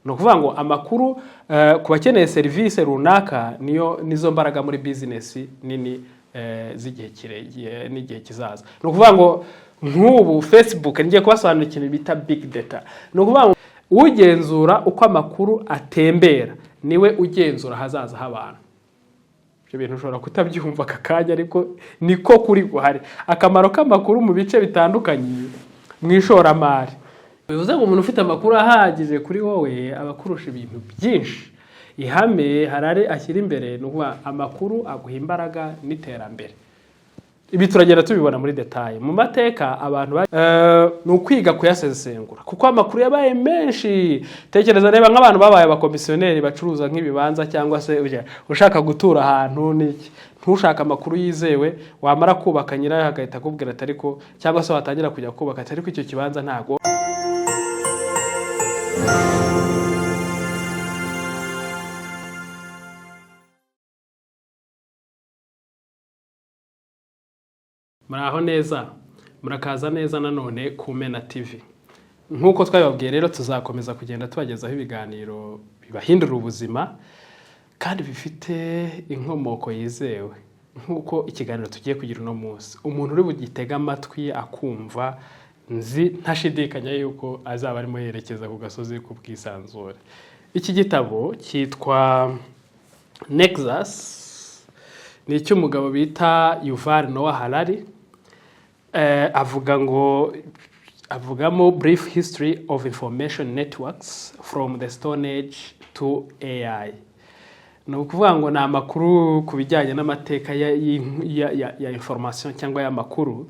no kuvuga ngo amakuru ku bakeneye service runaka nizo mbaraga muri business nini z'igihe kiregiye n'igihe kizaza. No kuvuga ngo nk'ubu Facebook ngiye kubasobanura ikintu bita big data. No kuvuga ngo ugenzura uko amakuru atembera niwe ugenzura hazaza h'abantu. Ibyo bintu ushobora kutabyumva kakanya ariko niko kuri guhari. Akamaro k'amakuru mu bice bitandukanye mwishoramari. Bivuze ngo umuntu ufite amakuru ahagije kuri wowe abakurusha ibintu byinshi. Ihame Harare ashyira imbere nuko amakuru aguha imbaraga n'iterambere. Ibi turagenda tubibona muri detail. Mu mateka abantu n'ukwiga kuyasesengura kuko amakuru yabaye menshi. Tekereza reba nk'abantu babaye abakomisiyoneri bacuruza nk'ibibanza cyangwa se ushaka gutura ahantu niki. Ntushaka amakuru yizewe wamara kubaka nyirayo hagahita kubwira atariko cyangwa se watangira kujya kubaka atariko icyo kibanza ntago. Muraho neza, murakaza neza nanone ku Mena TV. Nkuko twababwiye rero tuzakomeza kugenda tubagezaho ibiganiro bibahindura ubuzima kandi bifite inkomoko yizewe. Nkuko ikiganiro tugiye kugira no munsi. Umuntu uri bugitega amatwi akumva nzi ntashidikanya yuko azaba arimo yerekeza ku gasozi k'ubwisanzure. Iki gitabo cyitwa Nexus ni icy'umugabo bita Yuval Noah Harari. Avugamo brief history of information networks from the Stone Age to AI. No kuvuga ngo na makuru kubijyanye n'amateka ya information cyangwa ya makuru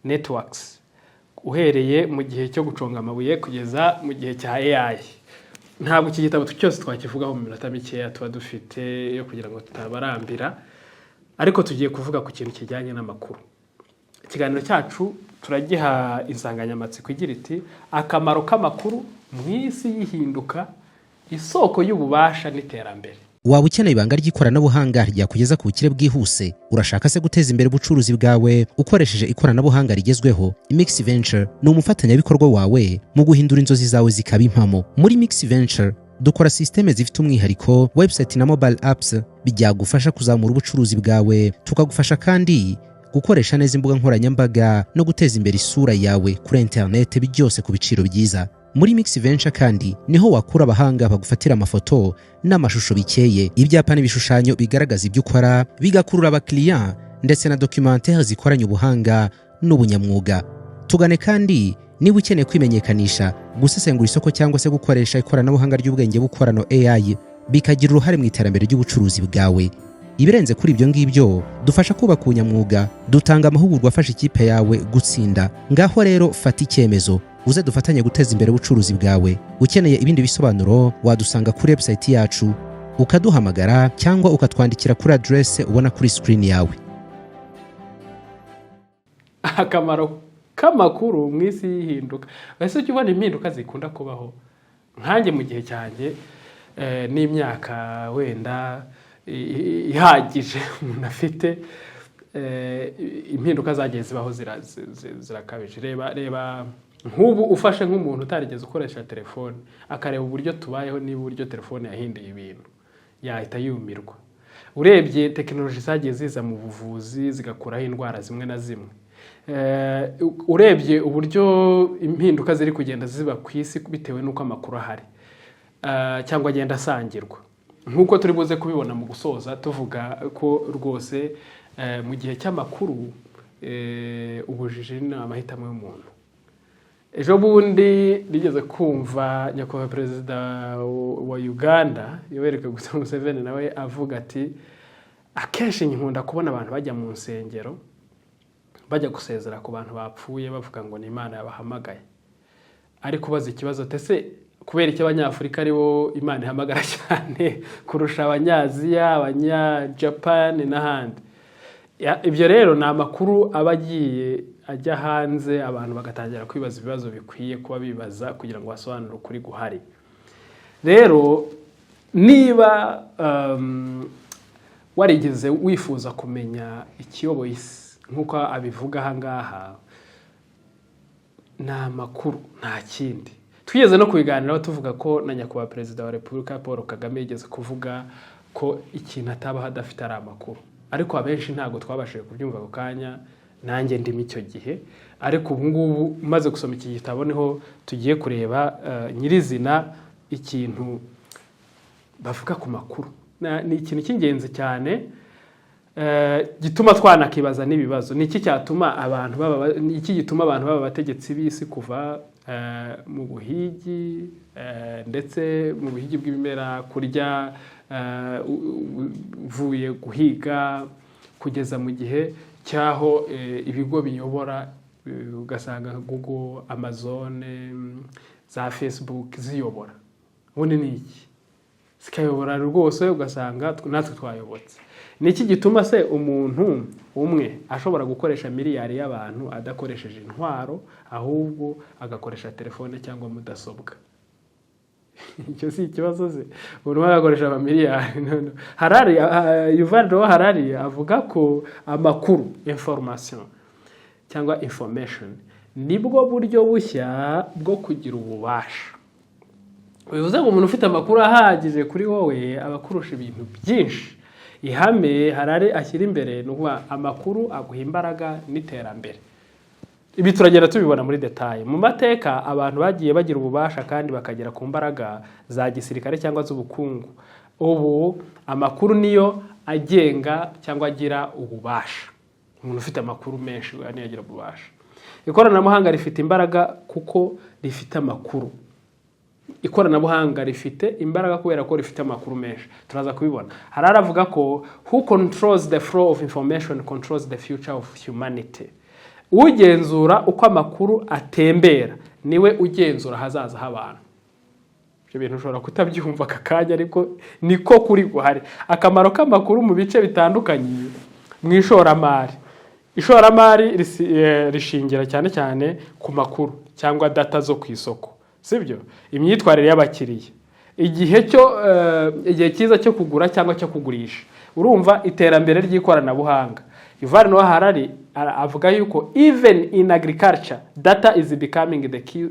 networks uhereye mu gihe cyo guconga amabuye kugeza mu gihe cya AI. Ntabwo iki gitabo cyose twakivugaho mu minota mikeya tuba dufite yo kugira ngo tutabarambira, ariko tugiye kuvuga ku kintu kijyanye n'amakuru. Ikiganiro cyacu turagiha insanganyamatsiko igira iti akamaro k'amakuru mu isi yihinduka isoko y'ububasha n'iterambere. Waba ukeneye ibanga ry'ikoranabuhanga ryakugeza ku bukire bwihuse, urashaka se guteza imbere ubucuruzi bwawe ukoresheje ikoranabuhanga rigezweho? Mix Venture ni umufatanyabikorwa wawe mu guhindura inzozi zawe zikaba impamo. Muri Mix Venture dukora systeme zifite umwihariko, website na mobile apps bijyagufasha kuzamura ubucuruzi bwawe, tukagufasha kandi gukoresha neza imbuga nkoranyambaga no guteza imbere isura yawe kuri internet byose ku biciro byiza. Muri Mix Venture kandi niho wakura abahanga bagufatira amafoto n'amashusho bikeye, ibyapa n'ibishushanyo bigaragaza ibyo ukora, bigakurura abakiriya ndetse na documentaire zikoranye ubuhanga n'ubunyamwuga. Tugane kandi niba ukeneye kwimenyekanisha, gusesengura isoko cyangwa se gukoresha ikoranabuhanga ry'ubwenge bukorano AI bikagira uruhare mu iterambere ry'ubucuruzi bwawe. Ibirenze kuri ibyo ngibyo dufasha kubaka ubunyamwuga, dutanga amahugurwa afasha ikipe yawe gutsinda. Ngaho rero fata icyemezo uze dufatanye guteza imbere ubucuruzi bwawe. Ukeneye ibindi bisobanuro wadusanga kuri website yacu, ukaduhamagara cyangwa ukatwandikira kuri adresse ubona kuri screen yawe. Akamaro k'amakuru mu isi yihinduka. Ese cyubona impinduka zikunda kubaho nkanjye mu gihe cyanjye n'imyaka wenda ihagije umuntu afite, impinduka zagiye zibaho zirakabije. Reba nk'ubu ufashe nk'umuntu utarigeze ukoresha telefone akareba uburyo tubayeho n'uburyo telefone yahinduye ibintu, yahita yumirwa. Urebye tekinoloji zagiye ziza mu buvuzi zigakuraho indwara zimwe na zimwe. Urebye uburyo impinduka ziri kugenda ziba ku isi bitewe n'uko amakuru ahari cyangwa agenda asangirwa. Nkuko turi buze kubibona mu gusoza tuvuga ko rwose mu gihe cy'amakuru ubujiji ni amahitamo y'umuntu. Ejo bundi rigeze kumva nyakubahwa perezida wa Uganda Yoweri Kaguta Museveni nawe avuga ati akenshi nkunda kubona abantu bajya mu nsengero bajya gusezera ku bantu bapfuye bavuga ngo ni Imana yabahamagaye, ariko bazi ikibazo tese kubera iki abanyafurika aribo Imana ihamagara cyane kurusha abanyaziya, abanya-Japan n'ahandi. Ibyo rero ni amakuru abagiye ajya hanze, abantu bagatangira kwibaza ibibazo bikwiye kuba bibaza kugira ngo basobanure ukuri guhari. Rero niba warigeze wifuza kumenya ikiyoboye isi nkuko abivuga aha ngaha, ni amakuru nta kindi. twigeze no kubiganiraho tuvuga ko na nyakubahwa perezida wa repubulika Paul Kagame yigeze kuvuga ko ikintu ataba hadafite ari amakuru, ariko abenshi ntabwo twabashije kubyumva ako kanya, nanjye ndimo icyo gihe. Ariko ubu ngubu umaze gusoma iki gitabo niho tugiye kureba nyirizina ikintu bavuga ku makuru. Ni ikintu cy'ingenzi cyane gituma twanakibaza n'ibibazo. Ni iki cyatuma abantu baba abategetsi b'isi kuva mu buhigi ndetse mu buhigi bw'ibimera, kurya uvuye guhiga, kugeza mu gihe cyaho ibigo biyobora ugasanga Google, Amazon, za Facebook ziyobora. Ubundi ni iki? Zikayobora rwose ugasanga natwe twayobotse. Ni iki gituma se umuntu umwe ashobora gukoresha miliyari y'abantu adakoresheje intwaro, ahubwo agakoresha telefone cyangwa mudasobwa? Icyo si ikibazo se. Umuntu agakoresha amamiliyari. Yuval Noah Harari avuga ko amakuru, information cyangwa information, nibwo buryo bushya bwo kugira ububasha. Bivuze ngo umuntu ufite amakuru ahagije kuri wowe abakurusha ibintu byinshi. Ihame Harari ashyira imbere n'uwa amakuru aguha imbaraga n'iterambere. Ibi turagenda tubibona muri detail. Mu mateka abantu bagiye bagira ububasha kandi bakagera ku mbaraga za gisirikare cyangwa z'ubukungu. Ubu amakuru niyo agenga cyangwa agira ububasha. Umuntu ufite amakuru menshi niyo agira ububasha. Ikoranabuhanga rifite imbaraga kuko rifite amakuru. Ikoranabuhanga rifite imbaraga kubera ko rifite amakuru menshi. Turaza kubibona. Harari avuga ko who controls the flow of information controls the future of humanity. Ugenzura uko amakuru atembera niwe ugenzura hazaza h'abantu. Ibyo bintu ushobora kutabyumva akakanya, ariko niko kuri guhari. Akamaro k'amakuru mu bice bitandukanye mu ishoramari. Ishoramari rishingira cyane cyane ku makuru cyangwa data zo ku isoko. Sibyo? Imyitwarire y'abakiriya. Igihe cyiza cyo kugura cyangwa cyo kugurisha. Urumva iterambere ry'ikoranabuhanga. Yuval Noah Harari avuga yuko even in agriculture data is becoming the key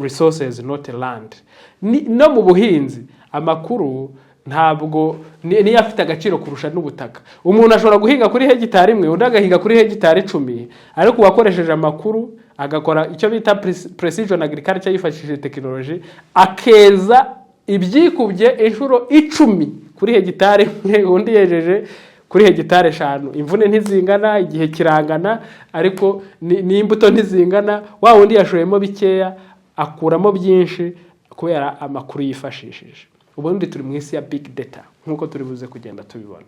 resources, not land. No mu buhinzi amakuru ntabwo niyo afite agaciro kurusha n'ubutaka. Umuntu ashobora guhinga kuri hegitari imwe, undi agahinga kuri hegitari 10, ariko wakoresheje amakuru agakora icyo bita precision agriculture yifashishije technology, akeza ibyikubye inshuro 10 kuri hegitari imwe, undi yejeje kuri hegitari 5. Imvune ntizingana, igihe kirangana, ariko n'imbuto ntizingana. Wa wundi yashoyemo bikeya akuramo byinshi kubera amakuru yifashishije. Ubundi turi mu isi ya big data nkuko turi buze kugenda tubibona.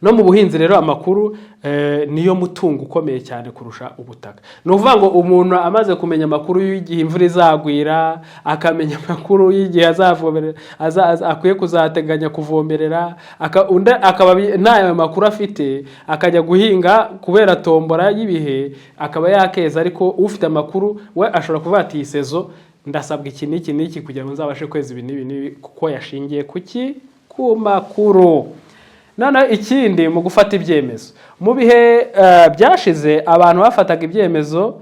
No mu buhinzi rero amakuru niyo mutungo ukomeye cyane kurusha ubutaka. No kuvuga ngo umuntu amaze kumenya amakuru y'igihe imvura izagwira, akamenya amakuru y'igihe azavomerera, akwiye kuzateganya kuvomerera, akaba nta makuru afite, akajya guhinga kubera tombora y'ibihe, akaba yakeza. Ariko ufite amakuru we ashobora kuvuga ati isezo ndasabwa iki n'iki kugira ngo nzabashe kweza ibi n'ibi, kuko yashingiye ku makuru. None ikindi mu gufata ibyemezo. Mu bihe byashize abantu bafataga ibyemezo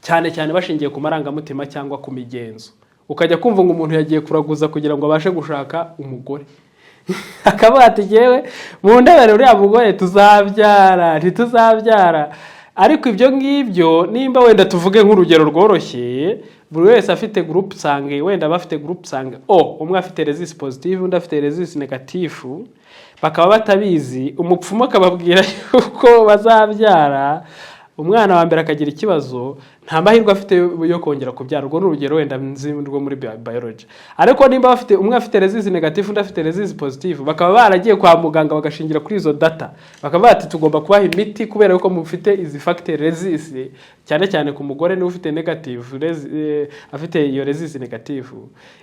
cyane cyane bashingiye ku marangamutima cyangwa ku migenzo. Ukajya kumva ngo umuntu yagiye kuraguza kugira ngo abashe gushaka umugore. Akavuga ati yewe mu ndebere uriya mugore tuzabyara ntituzabyara. Ariko ibyo ngibyo nimba wenda tuvuge nk'urugero rworoshye, buri wese afite group sange, wenda bafite group sange umwe afite resistance positive undi afite resistance negative, bakaba batabizi, umupfumu akababwira yuko bazabyara, umwana wa mbere akagira ikibazo, nta mahirwe afite yo kongera kubyara. Urwo n'urugero wenda nzi rwo muri biology. Ariko nimba bafite umwe afite resistance negative undi afite resistance positive, bakaba baragiye kwa muganga bagashingira kuri izo data, bakaba bati tugomba kubaha imiti kubera yuko mufite izi factor resistance, cyane cyane ku mugore niwe ufite negative, afite iyo resistance negative.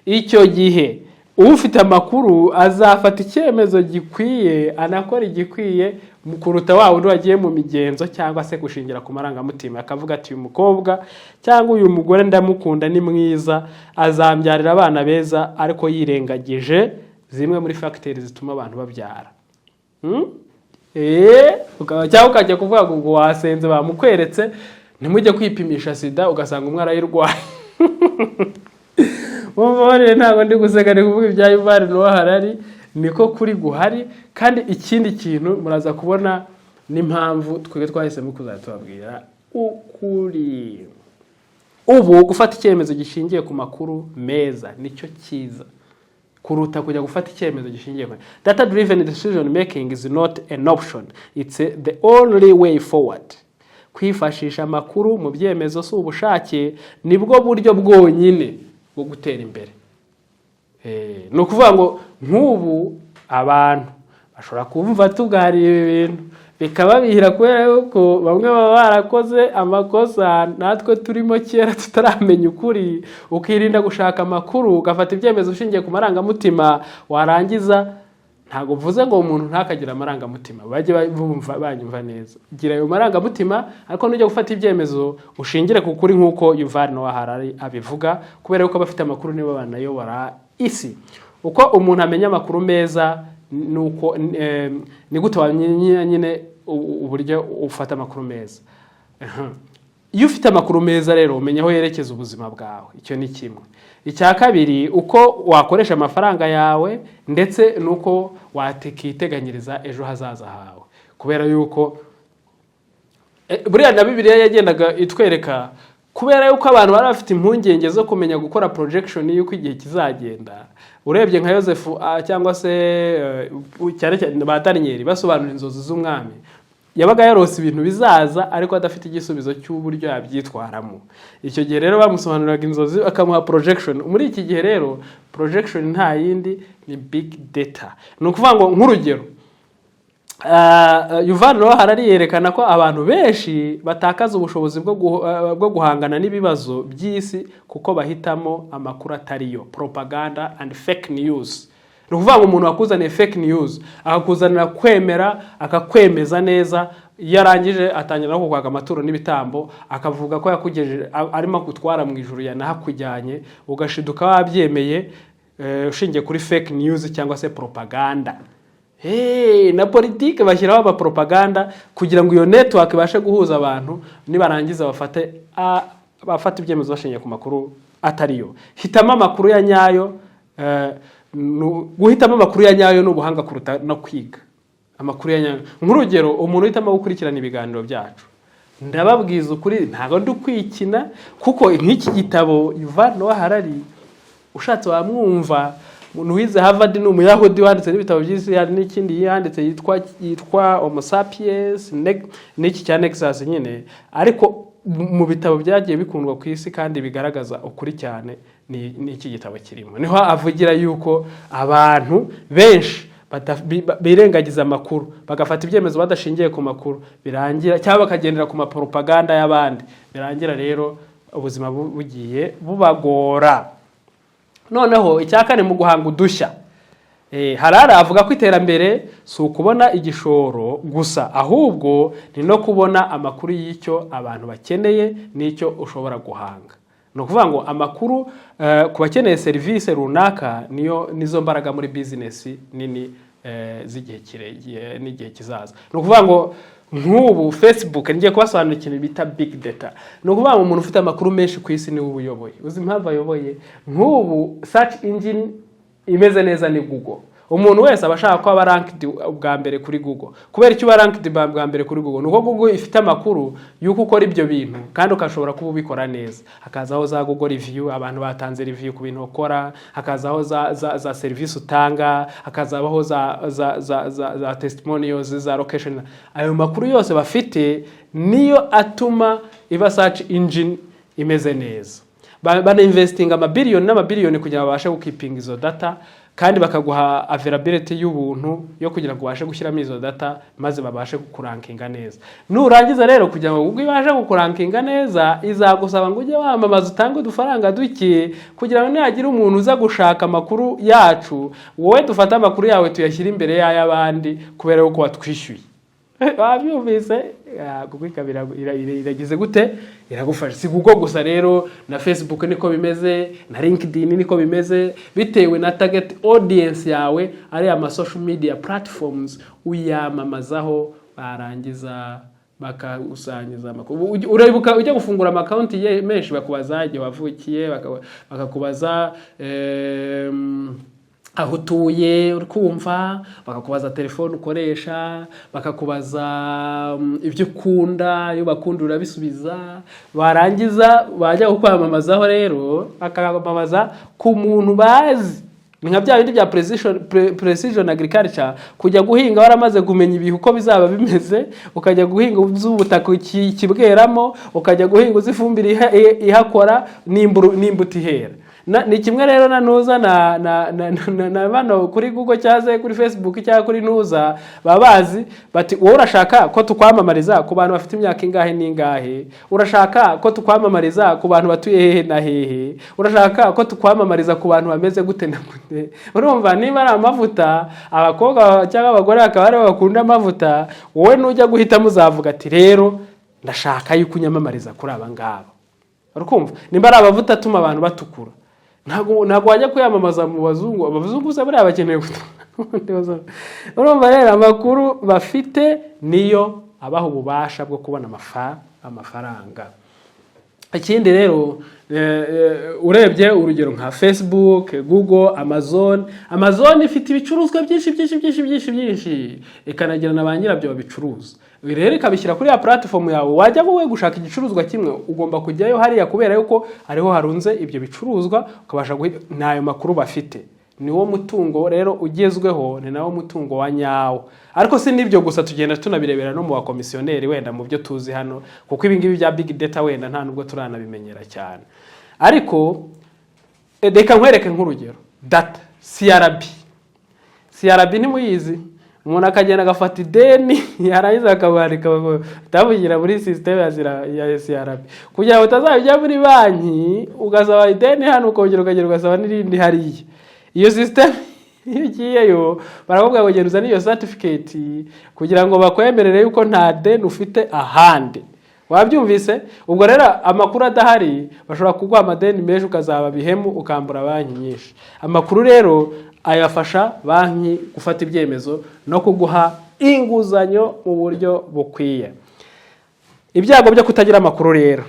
Icyo gihe ufite amakuru azafata icyemezo gikwiye, anakora igikwiye kuruta wa wundi wagiye mu migenzo cyangwa se gushingira ku marangamutima, akavuga ati uyu mukobwa cyangwa uyu mugore ndamukunda ni mwiza, azambyarira abana beza, ariko yirengagije zimwe muri factors zituma abantu babyara. Cyangwa ukajya kuvuga ngo wasenze bamukweretse, ntimujye kwipimisha sida ugasanga umwe arayirwaye. Mumbabarire ntabwo ndi guseka ndi kuvuga ibya Yuval Noah Harari, niko kuri guhari. Kandi ikindi kintu muraza kubona n'impamvu twebwe twahisemo kuzatubabwira ukuri. Ubu gufata icyemezo gishingiye ku makuru meza nicyo cyiza kuruta kujya gufata icyemezo gishingiye ku data driven decision making is not an option, it's the only way forward. Kwifashisha amakuru mu byemezo si ubushake, nibwo buryo bwonyine bwo gutera imbere. No kuvuga ngo nk'ubu abantu bashobora kumva tuganira ibintu bikaba bihira kubera yuko bamwe baba barakoze amakosa natwe turimo kera tutaramenya ukuri, ukirinda gushaka amakuru ugafata ibyemezo ushingiye ku marangamutima, warangiza ntago mvuze ngo umuntu ntakagira amarangamutima, bajye bumva banyumva neza, gira ayo marangamutima ariko nujya gufata ibyemezo ushingire ku kuri nk'uko Yuval Noah Harari abivuga, kubera yuko abafite amakuru nibo banayobora isi. Uko umuntu amenya amakuru meza nuko ni gute wamenya nyine uburyo ufata amakuru meza. Iyo ufite amakuru meza rero umenya aho yerekeza ubuzima bwawe, icyo ni kimwe. Icya kabiri, uko wakoresha amafaranga yawe ndetse nuko watekiteganyiriza ejo hazaza hawe, kubera yuko buriya na Bibiliya yagendaga itwereka, kubera yuko abantu bari bafite impungenge zo kumenya gukora projection yuko igihe kizagenda. Urebye nka Yosefu cyangwa se cyane cyane ba Daniel basobanura inzozi z'umwami, yabaga yarose ibintu bizaza ariko adafite igisubizo cy'uburyo yabyitwaramo. Icyo gihe rero bamusobanuriraga inzozi akamuha projection. Muri iki gihe rero projection nta yindi ni big data. Ni ukuvuga ngo nk'urugero, Yuval Noah Harari yerekana ko abantu benshi batakaza ubushobozi bwo guhangana n'ibibazo by'isi kuko bahitamo amakuru atariyo, propaganda and fake news. Ni ukuvuga ngo umuntu wakuzaniye fake news akakuzanira kwemera akakwemeza neza, yarangije atangira no kugwaga amaturo n'ibitambo, akavuga ko yakugejeje arimo gutwara mu ijuru yanahakujyanye, ugashiduka wabyemeye ushingiye kuri fake news cyangwa se propaganda. Na politike bashyiraho aba propaganda kugira ngo iyo network ibashe guhuza abantu, nibarangiza bafate ibyemezo bashingiye ku makuru atariyo. Hitamo amakuru ya nyayo, guhitamo amakuru ya nyayo n'ubuhanga kuruta no kwiga amakuru ya nyayo. Nk'urugero, umuntu uhitamo gukurikirana ibiganiro byacu, ndababwiza ukuri ntago ndukwikina, kuko nk'iki gitabo Yuval Noah Harari ushatse wamwumva, umuntu wize Harvard ni umuyahudi wanditse n'ibitabo by'isi, n'ikindi yanditse yitwa Homo sapiens n'iki cya Nexus nyine, ariko mu bitabo byagiye bikundwa ku isi kandi bigaragaza ukuri cyane ni iki gitabo kirimo. Niho avugira yuko abantu benshi birengagiza amakuru bagafata ibyemezo badashingiye ku makuru, birangira cyangwa bakagendera ku mapropaganda y'abandi, birangira rero ubuzima bugiye bubagora. Noneho icyakane mu guhanga udushya, Harari avuga ko iterambere si ukubona igishoro gusa, ahubwo ni no kubona amakuru y'icyo abantu bakeneye n'icyo ushobora guhanga. No kuvuga ngo amakuru ku bakeneye serivisi runaka nizo mbaraga muri business nini z'igihe kirekire n'igihe kizaza. No kuvuga ngo nk'ubu Facebook ngiye kubasobanurira ikintu bita big data. No kuvuga ngo umuntu ufite amakuru menshi ku isi ni ubuyoboye. Uzi impamvu ayoboye? Nk'ubu search engine imeze neza ni Google. Umuntu wese abashaka ko aba ranked ubwa mbere kuri Google. Kubera icyo ranked bwa mbere kuri Google, nuko Google ifite amakuru yuko ukora ibyo bintu kandi ukashobora kuba ubikora neza. Hakazaho za Google review, abantu batanze review ku bintu ukora, hakazaho za service utanga, hakazaho za testimonials, za location. Ayo makuru yose bafite niyo atuma iba search engine imeze neza. Bana investing amabiliyoni n'amabiliyoni kugira babashe gukipinga izo data, kandi bakaguha availability y'ubuntu yo kugira ngo ubashe gushyiramo izo data maze babashe kukurankinga neza. Nurangiza rero kugira ngo ubwo ibashe kukurankinga neza, izagusaba ngo ujye wamamaza utange udufaranga duke kugira ngo nihagira umuntu uza gushaka amakuru yacu, wowe dufata amakuru yawe tuyashyira imbere y'abandi kubera yuko watwishyuye. Wabyumvise? Gukabira iragize gute? Iragufasha. Si Google gusa rero, na Facebook niko bimeze, na LinkedIn niko bimeze, bitewe na target audience yawe ari ama social media platforms uyamamazaho, barangiza bakagusangiza amakuru. Urabibuka ujya gufungura amakonti menshi bakubaza igihe wavukiye, bakakubaza aho utuye uri kumva, bakakubaza telefone ukoresha, bakakubaza ibyo ukunda, iyo bakunda urabisubiza, barangiza bajya kukwamamazaho rero bakamamaza ku muntu bazi. Ni nka bya bindi bya precision agriculture, kujya guhinga waramaze kumenya ibihe uko bizaba bimeze, ukajya guhinga ubutaka kibweramo, ukajya guhinga uzifumbire ihakora n'imbuto ihera. Ni kimwe rero na Nuza na bano kuri Google cyaze kuri Facebook cyangwa kuri Nuza babazi bati wowe urashaka ko tukwamamariza ku bantu bafite imyaka ingahe n'ingahe, urashaka ko tukwamamariza ku bantu batuye hehe na hehe, urashaka ko tukwamamariza ku bantu bameze gute na gute. Urumva niba ari amavuta abakobwa cyangwa abagore akaba ari bakunda amavuta, wowe nujya guhita muzavuga ati rero ndashaka yuko unyamamariza kuri aba ngaba. Urukumva nimba ari abavuta atuma abantu batukura, ntago wajya kuyamamaza mu bazungu. Abazungu se bari abakeneye gutukura. Urumva rero amakuru bafite niyo abaho ububasha bwo kubona amafaranga. Ikindi rero urebye urugero nka Facebook, Google, Amazon ifite ibicuruzwa byinshi ikanagira na ba nyirabyo babicuruza. Rero ikabishyira kuri ya platform yawe, wajya wowe gushaka igicuruzwa kimwe ugomba kujyayo hariya kubera yuko ariho harunze ibyo bicuruzwa, ukabasha nayo makuru bafite. Niwo mutungo rero ugezweho, ni nawo mutungo wa nyawo. Ariko si nibyo gusa, tugenda tunabirebera no mu bakomisiyoneri wenda mu byo tuzi hano, kuko ibingibi bya big data wenda nta nubwo turanabimenyera cyane. Ariko reka nkwereke nk'urugero data CRB ni muyizi. Umuntu akagenda agafata ideni yarangiza akabarika tabugira muri system ya CRB kugira ngo utazabijya muri banki ugasaba ideni hano ukongera ugasaba n'irindi hariya. Iyo system iyo ugiyeyo barakubwira ngo genda niyo certificate kugira ngo bakwemerere yuko nta deni ufite ahandi. Wabyumvise? Ubwo rero amakuru adahari bashobora kuguha amadeni menshi ukazaba bihemu ukambura banki nyinshi. Amakuru rero ayafasha banki gufata ibyemezo no kuguha inguzanyo mu buryo bukwiye. Ibyago byo kutagira amakuru rero,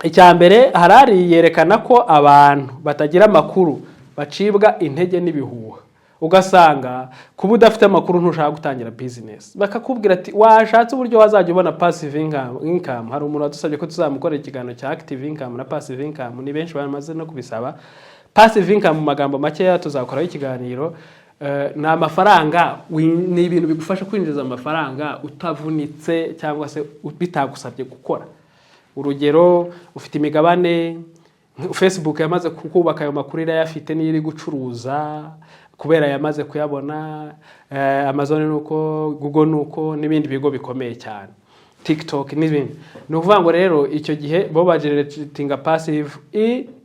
icyambere harari yerekana ko abantu batagira amakuru bacibwa intege n'ibihuha. Ugasanga kuba udafite amakuru ntushaka gutangira business, bakakubwira ati washatse uburyo wazajya ubona passive income. Hari umuntu wadusabye ko tuzamukorera ikiganiro cya active income na passive income, ni benshi bamaze no kubisaba. Passive income mu magambo makeya tuzakoraho ikiganiro. Ni amafaranga, ni ibintu bigufasha kwinjiza amafaranga utavunitse cyangwa se bitagusabye gukora. Urugero, ufite imigabane, Facebook yamaze kubaka ayo makuru irayafite n'iri gucuruza kubera yamaze kuyabona, Amazon nuko, Google nuko, n'ibindi bigo bikomeye cyane, TikTok n'ibindi. Ni ukuvuga ngo rero icyo gihe bo bageneratinga passive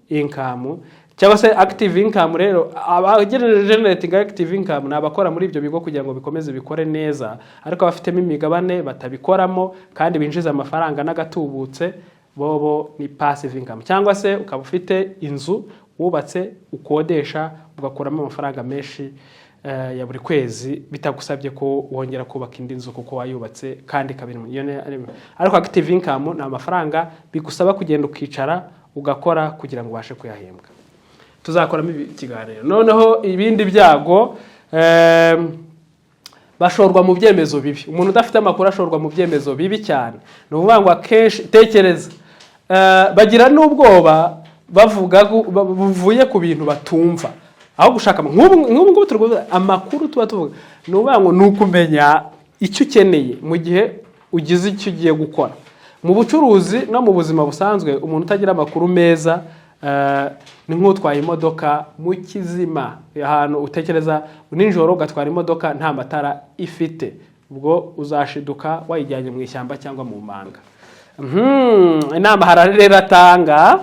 income cyangwa se active income. Rero abagenerating active income ni abakora muri ibyo bigo kugira ngo bikomeze bikore neza, ariko abafitemo imigabane batabikoramo kandi binjiza amafaranga n'agatubutse, bobo ni passive income. Cyangwa se ukaba ufite inzu wubatse ukodesha ugakuramo amafaranga menshi ya buri kwezi bitagusabye ko wongera kubaka indi nzu kuko wayubatse kandi kabiri. Ariko active income ni amafaranga bigusaba kugenda ukicara ugakora kugira ngo ubashe kuyahembwa. Tuzakoramo ikiganiro. Noneho ibindi byago, bashorwa mu byemezo bibi. Umuntu udafite amakuru ashorwa mu byemezo bibi cyane. Ni ukuvuga ngo akenshi tekereza, bagira n'ubwoba bavuga buvuye ku bintu batumva, aho gushaka nk'ubu turwo amakuru tuba tuvuga. Ni ukuvuga ngo nukumenya icyo ukeneye mu gihe ugize icyo ugiye gukora. Mu bucuruzi no mu buzima busanzwe, umuntu utagira amakuru meza ni nk'utwaye imodoka mu kizima, ahantu utekereza nijoro ugatwara imodoka nta matara ifite, ubwo uzashiduka wayijyanye mu ishyamba cyangwa mu manga. Inama hararera atanga,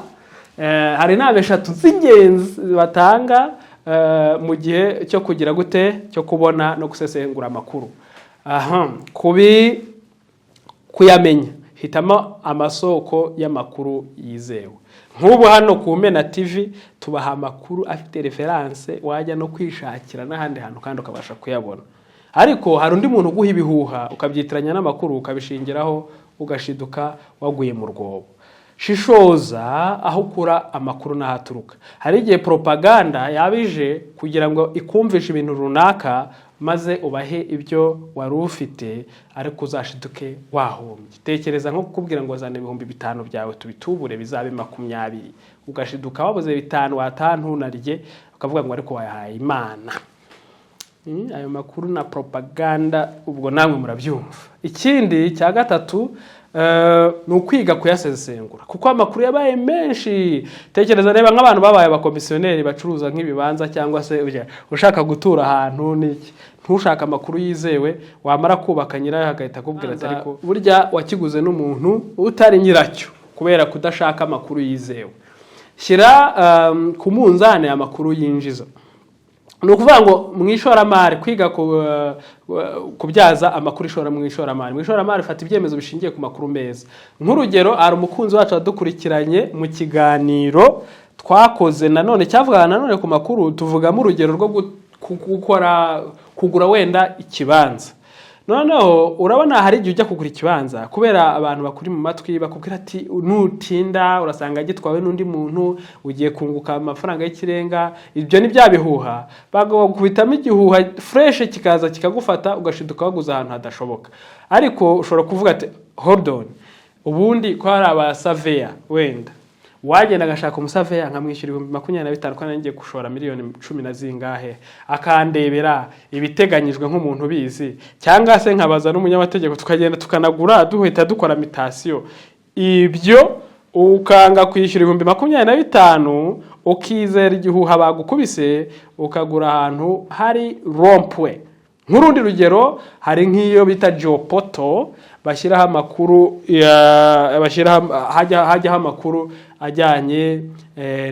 hari inama 3 z'ingenzi batanga mu gihe cyo kugira gute, cyo kubona no gusesengura amakuru. Kuyamenya, hitamo amasoko y'amakuru yizewe. Nk'ubu hano ku Mena TV tubaha amakuru afite reference wajya no kwishakira n'ahandi hantu kandi ukabasha kuyabona. ariko hari undi muntu uguha ibihuha ukabyitiranya n'amakuru ukabishingiraho ugashiduka waguye mu rwobo. Shishoza aho ukura amakuru n'ahaturuka. Hari igihe propaganda yabije kugira ngo ikumvishe ibintu runaka maze ubahe ibyo wari ufite ariko uzashiduke wahombye. Tekereza nko kukubwira ngo zana 5,000 byawe tubitubure bizabe 20, ugashiduka wabuze 5 watantunarye ukavuga ngo ariko wayahaye Imana. Ayo makuru na propaganda ubwo namwe murabyumva. Ikindi cya gatatu ni ukwiga kuyasesengura kuko amakuru yabaye menshi. Tekereza reba nk'abantu babaye abakomisiyoneri bacuruza nk'ibibanza cyangwa se ushaka gutura ahantu n'iki, ntushaka amakuru yizewe, wamara kubaka nyirayo hagahita akubwira ati ariko burya wakiguze n'umuntu utari nyiracyo kubera kudashaka amakuru yizewe. Shyira ku munzane amakuru yinjiza. Ni ukuvuga ngo mu ishoramari kwiga kubyaza amakuru ishora mu ishoramari. Mu ishoramari fata ibyemezo bishingiye ku makuru meza. Nk'urugero ari umukunzi wacu wadukurikiranye mu kiganiro twakoze nanone cyavugana nanone ku makuru, tuvugamo urugero rwo kugura wenda ikibanza. Noneho urabona hari igihe ujya kugura ikibanza kubera abantu bakuri mu matwi bakubwira ati nutinda urasanga gitwawe n'undi muntu ugiye kunguka amafaranga y'ikirenga. Ibyo ni bya bihuha bagakubitamo igihuha fresh kikaza kikagufata ugashiduka waguza ahantu hadashoboka. Ariko ushobora kuvuga ati hold on, ubundi ko hari abasaveya wenda wagenda agashaka umusaveya nkamwishyura 25,000 kandi ngiye gushora miliyoni 10 na zingahe, akandebera ibiteganyijwe nk'umuntu bizi, cyangwa se nkabaza n'umunyamategeko tukagenda tukanagura duhita dukora mitation. Ibyo ukanga kwishyura 25,000 ukizera igihuha bagukubise ukagura ahantu hari rompwe. Nk'urundi rugero hari nk'iyo bita Geopoto bashyiraho amakuru hajyaho amakuru ajyanye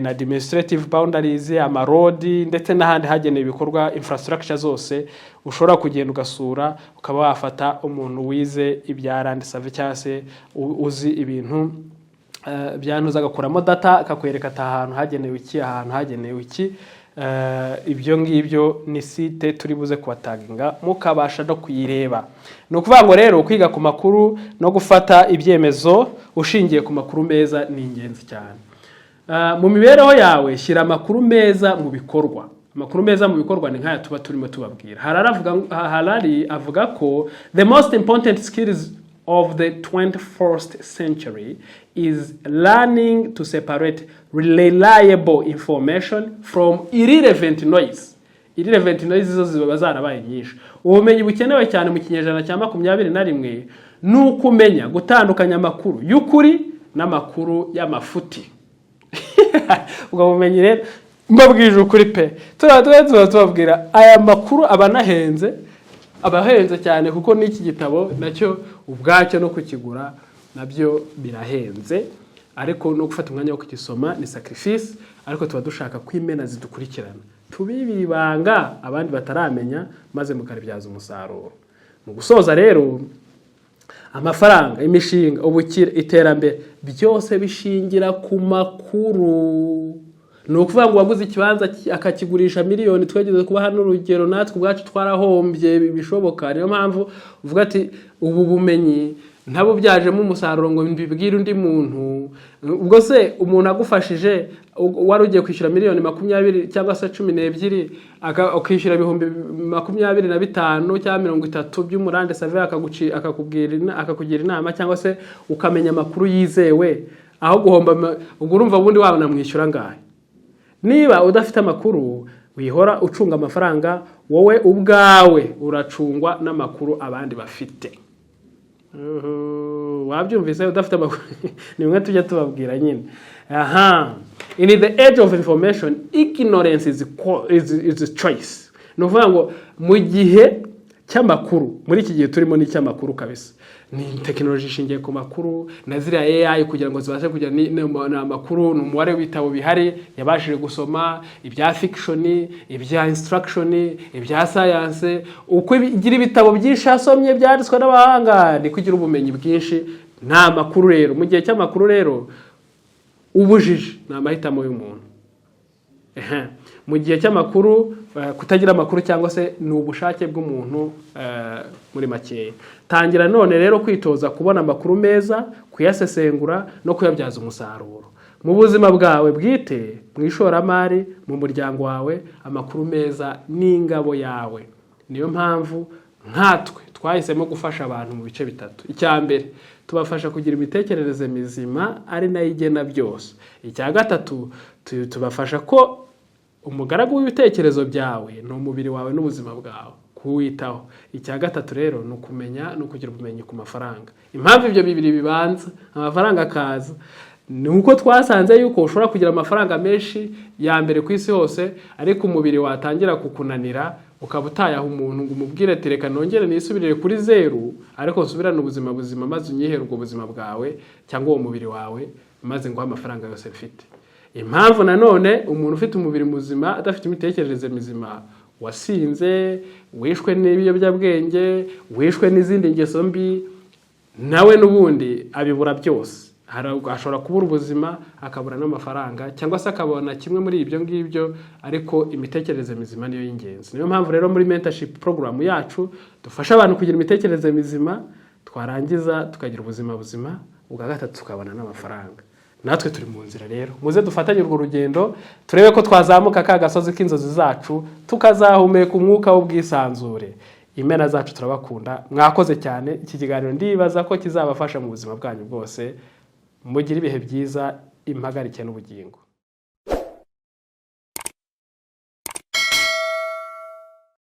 na administrative boundaries, amarodi ndetse n'ahandi hagenewe ibikorwa infrastructure zose. Ushobora kugenda ugasura ukaba wafata umuntu wize ibya land survey cyangwa se uzi ibintu byanuza agakuramo data akakwereka ahantu hagenewe iki, ahantu hagenewe iki. Ibyo ngibyo ni site turi buze kubataginga mukabasha no kuyireba. Ni ukuvuga ngo rero kwiga ku makuru no gufata ibyemezo ushingiye ku makuru meza ni ingenzi cyane. Mu mibereho yawe shyira amakuru meza mu bikorwa. Amakuru meza mu bikorwa ni nk'aya tuba turimo tubabwira. Harari avuga ko the most important skills of the 21st century is learning to separate reliable information from irrelevant noise. Irrelevant noise zo ziba zarabaye nyinshi. Ubumenyi bukenewe cyane mu kinyejana cya 21 ni ukumenya gutandukanya amakuru y'ukuri n'amakuru y'amafuti. Ubwo bumenyi rero mbabwije ukuri pe. Tubabwira aya makuru abahenze cyane kuko n'iki gitabo nacyo ubwacyo no kukigura nabyo birahenze, ariko no gufata umwanya wo kugisoma ni sacrifice. Ariko tuba dushaka kwimena zidukurikirana tubibibanga abandi bataramenya maze mukaribyaza umusaruro. Mu gusoza rero amafaranga, imishinga, ubukire, iterambere byose bishingira ku makuru. Ni ukuvuga ngo waguze ikibanza akakigurisha miliyoni, twegeze kuba hano urugero natwe ubwacu twarahombye bishoboka. Niyo mpamvu uvuga ati ubu bumenyi ntabo byajemo umusaruro ngo mbibwire undi muntu. Ubwo se umuntu agufashije wari ugiye kwishyura miliyoni 20 cyangwa se 12 akishyura 25,000 cyangwa 30 by'umurande save akakugira inama cyangwa se ukamenya amakuru yizewe aho guhomba. Ubwo urumva ubundi wabona mwishyura ngahe? Niba udafite amakuru wihora ucunga amafaranga, wowe ubwawe uracungwa n'amakuru abandi bafite. Wabyumvise udafite amakuru ni mwe tujya tubabwira nyine. In the age of information, ignorance is a choice. No kuvuga ngo mu gihe cy'amakuru, muri iki gihe turimo ni cy'amakuru kabisa. Ni technology ishingiye ku makuru na ziriya AI kugira ngo zibashe kujya n'amakuru n'umubare w'ibitabo bihari yabashije gusoma ibya fiction, ibya instruction, ibya science. Uko igira ibitabo byinshi asomye byanditswe n'abahanga ni kugira ubumenyi bwinshi. Nta makuru rero mu gihe cy'amakuru rero ubujije ni amahitamo y'umuntu. mu gihe cy'amakuru kutagira amakuru cyangwa se ni ubushake bw'umuntu muri makeya. Tangira none rero kwitoza kubona amakuru meza, kuyasesengura no kuyabyaza umusaruro mu buzima bwawe bwite, mu ishoramari, mu muryango wawe. Amakuru meza ni ingabo yawe. Niyo mpamvu nkatwe twahisemo gufasha abantu mu bice bitatu. Icya mbere, tubafasha kugira imitekerereze mizima ari nayo igena byose. Icya gatatu, tubafasha ko umugaragu w'ibitekerezo byawe ni umubiri wawe n'ubuzima bwawe, kuwitaho. Icya gatatu rero ni ukumenya no kugira ubumenyi ku mafaranga. Impamvu ibyo bibiri bibanza amafaranga akaza ni uko twasanze yuko ushobora kugira amafaranga menshi ya mbere ku isi hose, ariko umubiri watangira kukunanira ukaba utayaha umuntu ngo umubwire tereka nongere nisubirire kuri zeru, ariko usubirane ubuzima buzima maze unyihere ubwo buzima bwawe cyangwa uwo mubiri wawe maze ngo amafaranga yose mfite. Impamvu nanone umuntu ufite umubiri muzima adafite imitekerereze mizima, wasinze, wishwe n'ibiyobyabwenge, wishwe n'izindi ngeso mbi, nawe n'ubundi abibura byose. Ashobora kubura ubuzima, akabura n'amafaranga, cyangwa se akabona kimwe muri ibyo ngibyo, ariko imitekerereze mizima niyo y'ingenzi. Niyo mpamvu rero muri mentorship program yacu dufasha abantu kugira imitekerereze mizima, twarangiza tukagira ubuzima buzima, ubwa gatatu tukabona n'amafaranga. Natwe turi mu nzira rero, muze dufatanye urwo rugendo, turebe ko twazamuka ka gasozi k'inzozi zacu, tukazahumeka umwuka w'ubwisanzure. Imena zacu turabakunda, mwakoze cyane. Iki kiganiro ndibaza ko kizabafasha mu buzima bwanyu bwose. Mugire ibihe byiza, impagarike n'ubugingo.